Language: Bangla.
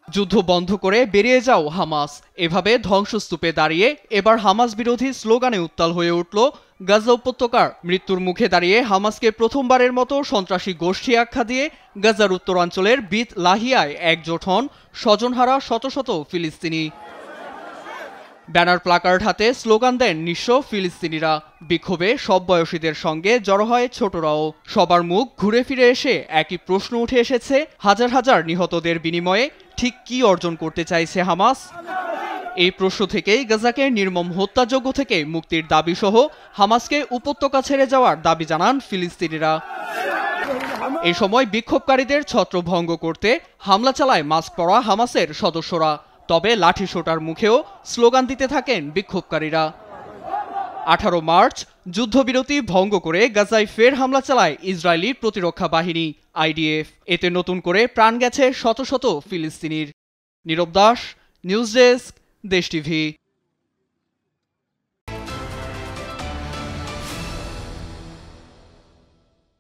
যুদ্ধ বন্ধ করে বেরিয়ে যাও হামাস, এভাবে ধ্বংসস্তূপে দাঁড়িয়ে এবার হামাস বিরোধী স্লোগানে উত্তাল হয়ে উঠল গাজা উপত্যকার। মৃত্যুর মুখে দাঁড়িয়ে হামাসকে প্রথমবারের মতো সন্ত্রাসী গোষ্ঠী আখ্যা দিয়ে গাজার উত্তরাঞ্চলের বিত লাহিয়ায় একজোট হন স্বজনহারা শত শত ফিলিস্তিনি। ব্যানার প্লাকার্ড হাতে স্লোগান দেন নিঃস্ব ফিলিস্তিনিরা। বিক্ষোভে সব বয়সীদের সঙ্গে জড়ো হয় ছোটরাও। সবার মুখ ঘুরে ফিরে এসে একই প্রশ্ন উঠে এসেছে, হাজার হাজার নিহতদের বিনিময়ে ঠিক কি অর্জন করতে চাইছে হামাস? এই প্রশ্ন থেকেই গাজাকে নির্মম হত্যাযজ্ঞ থেকে মুক্তির দাবি সহ হামাসকে উপত্যকা ছেড়ে যাওয়ার দাবি জানান ফিলিস্তিনিরা। এই সময় বিক্ষোভকারীদের ছত্রভঙ্গ করতে হামলা চালায় মাস্ক পরা হামাসের সদস্যরা। তবে লাঠিসোঁটার মুখেও স্লোগান দিতে থাকেন বিক্ষোভকারীরা। 18 মার্চ যুদ্ধবিরতি ভঙ্গ করে গাজায় ফের হামলা চালায় ইসরায়েলি প্রতিরক্ষা বাহিনী IDF। এতে নতুন করে প্রাণ গেছে শত শত ফিলিস্তিনির। নীরব দাস, নিউজ ডেস্ক, দেশ টিভি।